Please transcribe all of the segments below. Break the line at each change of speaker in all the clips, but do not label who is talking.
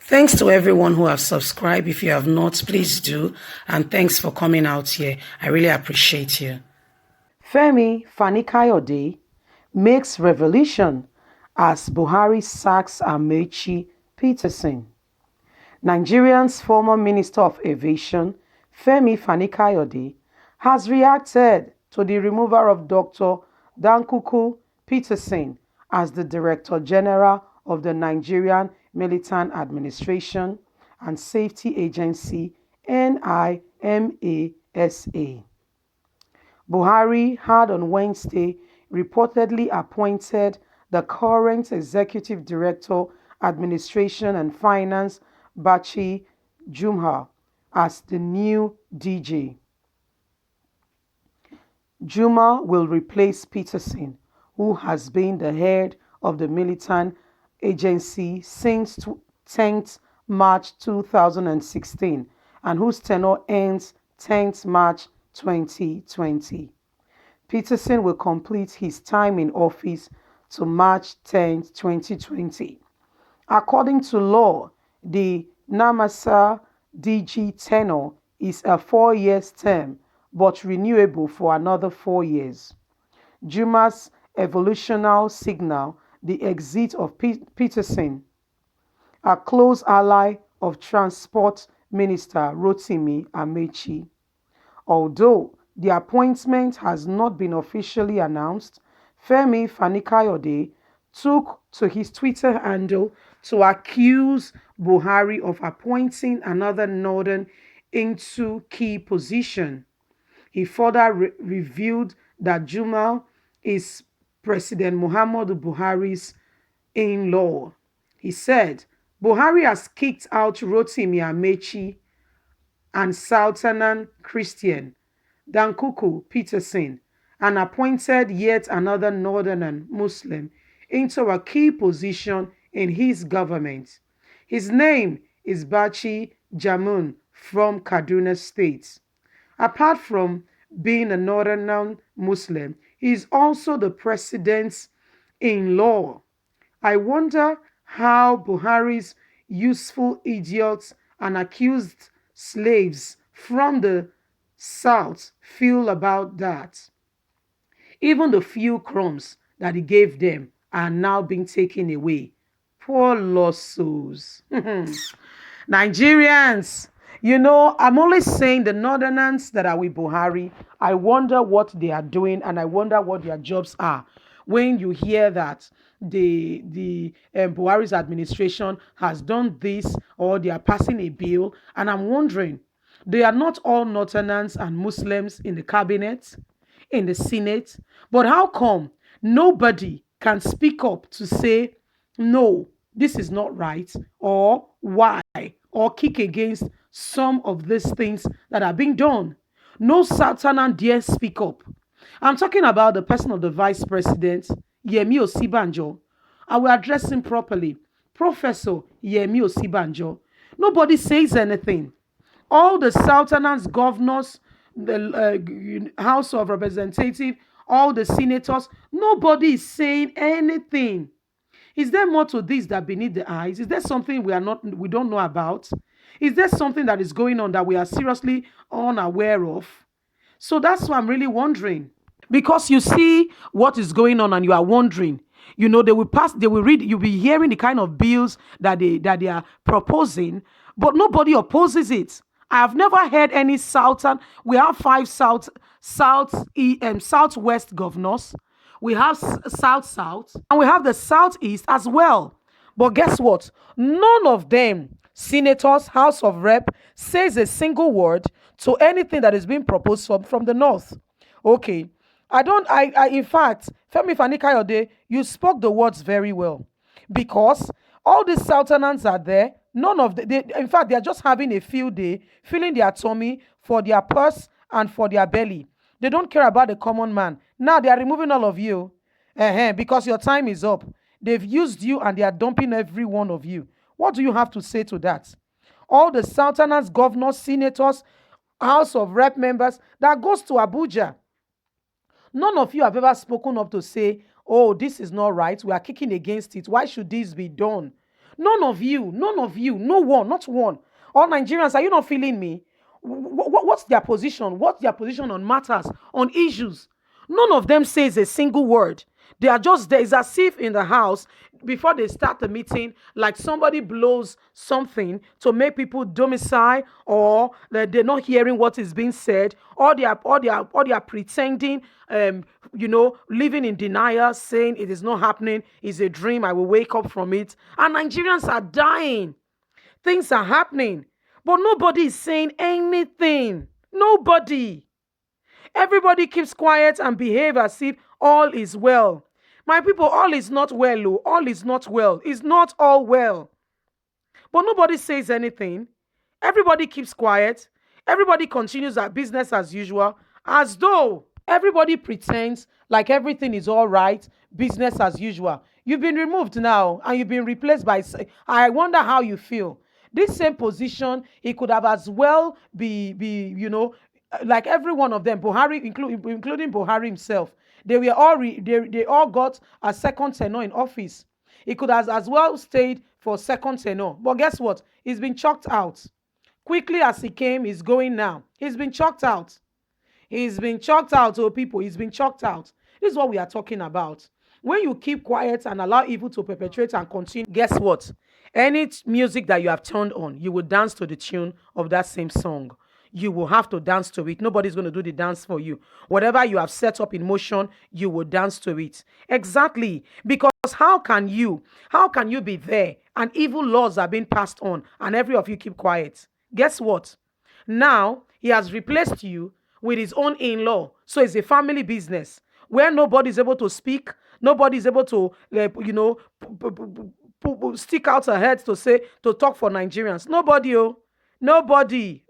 Thanks to everyone who have subscribed. If you have not, please do. And thanks for coming out here. I really appreciate you.
Femi-Kayode makes revelation as Buhari sacks Amaechi Peterson. Nigeria's former Minister of Aviation, Femi-Kayode, has reacted to the removal of Dr. Dankuku Peterson as the Director General of the Nigerian Militant Administration and Safety Agency (NIMASA). Buhari had on Wednesday reportedly appointed the current Executive Director, Administration and Finance, Bachi Jumha, as the new DG. Juma will replace Peterson, who has been the head of the militant agency since 10th March 2016 and whose tenure ends 10th March 2020. Peterson will complete his time in office to March 10, 2020. According to law, the NIMASA DG tenure is a 4-year term but renewable for another 4 years. Juma's evolutionary signal the exit of Peterson, a close ally of Transport Minister Rotimi Amaechi. Although the appointment has not been officially announced, Femi-Kayode took to his Twitter handle to accuse Buhari of appointing another northern into key position. He further revealed that Juma is President Muhammadu Buhari's in-law. He said, Buhari has kicked out Rotimi Amaechi and Sultanan Christian Dankuku Peterson and appointed yet another northern Muslim into a key position in his government. His name is Bachi Jamun from Kaduna State. Apart from being a northern Muslim, he is also the president's in-law. I wonder how Buhari's useful idiots and accused slaves from the South feel about that. Even the few crumbs that he gave them are now being taken away. Poor lost souls. Nigerians, I'm only saying the northerners that are with Buhari, I wonder what they are doing and I wonder what their jobs are. When you hear that the Buhari's administration has done this or they are passing a bill, and I'm wondering, they are not all northerners and Muslims in the cabinet, in the Senate, but how come nobody can speak up to say, no, this is not right, or why, or kick against some of these things that are being done? No Southerner dare speak up. I'm talking about the person of the Vice President, Yemi Osibanjo. I will address him properly. Professor Yemi Osibanjo. Nobody says anything. All the Southerners, governors, the House of Representatives, all the senators, nobody is saying anything. Is there more to this that beneath the eyes? Is there something we don't know about? Is there something that is going on that we are seriously unaware of? So that's why I'm really wondering. Because you see what is going on and you are wondering, they will pass, they will read, you'll be hearing the kind of bills that they are proposing, but nobody opposes it. I have never heard any Southern. We have 5 Southwest governors. We have South, and we have the Southeast as well. But guess what? None of them, senators, House of Rep, says a single word to anything that is being proposed from the North. Okay. In fact, Femi-Kayode, you spoke the words very well, because all these Southerners are there. None of in fact, they are just having a field day, filling their tummy for their purse and for their belly. They don't care about the common man. Now they are removing all of you, because your time is up. They've used you and they are dumping every one of you. What do you have to say to that? All the Southerners, governors, senators, House of Rep members, that goes to Abuja. None of you have ever spoken up to say, oh, this is not right. We are kicking against it. Why should this be done? None of you, no one, not one. All Nigerians, are you not feeling me? What's their position? What's their position on matters, on issues? None of them says a single word. They are just there. It's as if in the house, before they start the meeting, like somebody blows something to make people domicile, or that they're not hearing what is being said, or they are pretending, living in denial, saying it is not happening, it's a dream, I will wake up from it. And Nigerians are dying. Things are happening, but nobody is saying anything. Nobody. Everybody keeps quiet and behave as if all is well. My people, all is not well. Oh. All is not well. It's not all well. But nobody says anything. Everybody keeps quiet. Everybody continues their business as usual, as though everybody pretends like everything is all right, business as usual. You've been removed now and you've been replaced by. I wonder how you feel. This same position, it could have as well like every one of them, Buhari, including Buhari himself. They were all they all got a second tenure in office. He could have as well stayed for second tenure. But guess what? He's been chucked out. Quickly as he came, he's going now. He's been chucked out. He's been chucked out, oh people. He's been chucked out. This is what we are talking about. When you keep quiet and allow evil to perpetrate and continue, guess what? Any music that you have turned on, you will dance to the tune of that same song. You will have to dance to it. Nobody's going to do the dance for you. Whatever you have set up in motion, you will dance to it. Exactly. Because how can you be there and evil laws are being passed on and every of you keep quiet? Guess what? Now he has replaced you with his own in-law. So it's a family business where nobody is able to speak. Nobody is able to, stick out her head to talk for Nigerians. Nobody, nobody.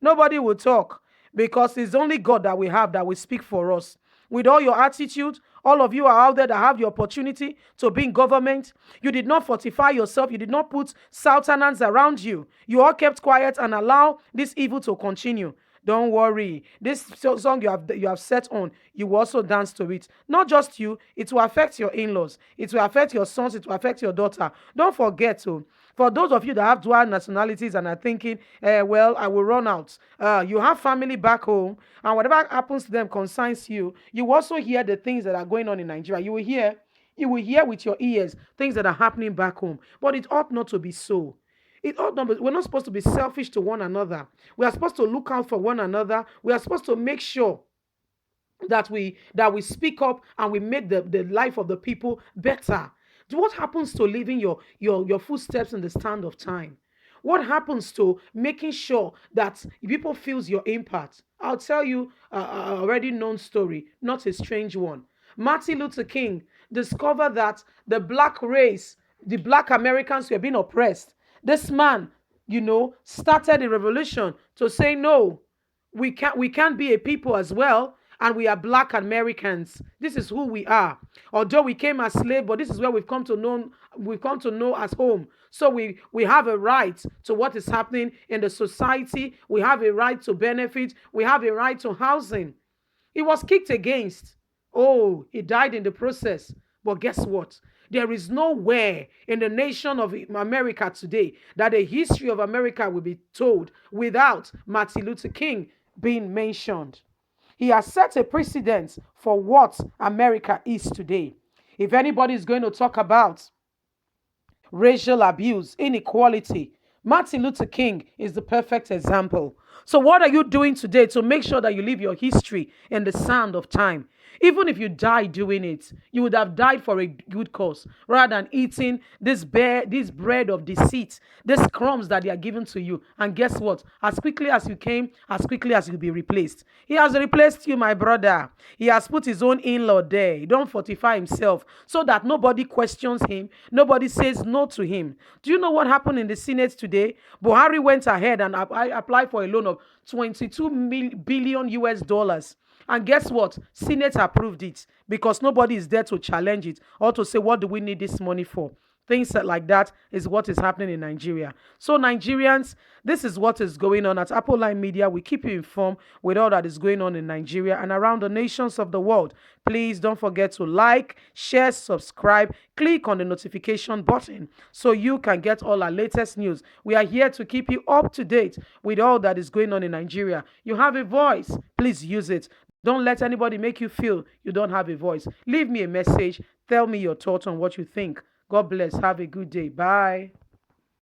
Nobody will talk because it's only God that we have that will speak for us. With all your attitude, all of you are out there that have the opportunity to be in government. You did not fortify yourself. You did not put sultanans around you. You all kept quiet and allow this evil to continue. Don't worry. This song you have set on, you will also dance to it. Not just you, it will affect your in-laws. It will affect your sons. It will affect your daughter. Don't forget to. For those of you that have dual nationalities and are thinking, well, I will run out. You have family back home, and whatever happens to them concerns you. You also hear the things that are going on in Nigeria. You will hear with your ears things that are happening back home. But it ought not to be so. We're not supposed to be selfish to one another. We are supposed to look out for one another. We are supposed to make sure that we speak up and we make the life of the people better. What happens to leaving your footsteps in the stand of time? What happens to making sure that people feels your impact? I'll tell you a already known story, not a strange one. Martin Luther King discovered that the black race, the black Americans were being oppressed. This man, started a revolution to say, no, we can't be a people as well, and we are black Americans. This is who we are. Although we came as slaves, but this is where we've come to know as home. So we have a right to what is happening in the society. We have a right to benefit. We have a right to housing. He was kicked against. Oh, he died in the process. But guess what? There is nowhere in the nation of America today that the history of America will be told without Martin Luther King being mentioned. He has set a precedent for what America is today. If anybody is going to talk about racial abuse, inequality, Martin Luther King is the perfect example. So what are you doing today to make sure that you leave your history in the sand of time? Even if you die doing it, you would have died for a good cause rather than eating this bread of deceit, these crumbs that they are given to you. And guess what? As quickly as you came, as quickly as you'll be replaced. He has replaced you, my brother. He has put his own in-law there. He don't fortify himself so that nobody questions him. Nobody says no to him. Do you know what happened in the Senate today? Buhari went ahead and applied for a loan of 22 billion US dollars. And guess what? Senate approved it because nobody is there to challenge it or to say, what do we need this money for? Things like that is what is happening in Nigeria. So, Nigerians, this is what is going on at Apple Line Media. We keep you informed with all that is going on in Nigeria and around the nations of the world. Please don't forget to like, share, subscribe, click on the notification button so you can get all our latest news. We are here to keep you up to date with all that is going on in Nigeria. You have a voice, please use it. Don't let anybody make you feel you don't have a voice. Leave me a message. Tell me your thoughts on what you think. God bless. Have a good day. Bye.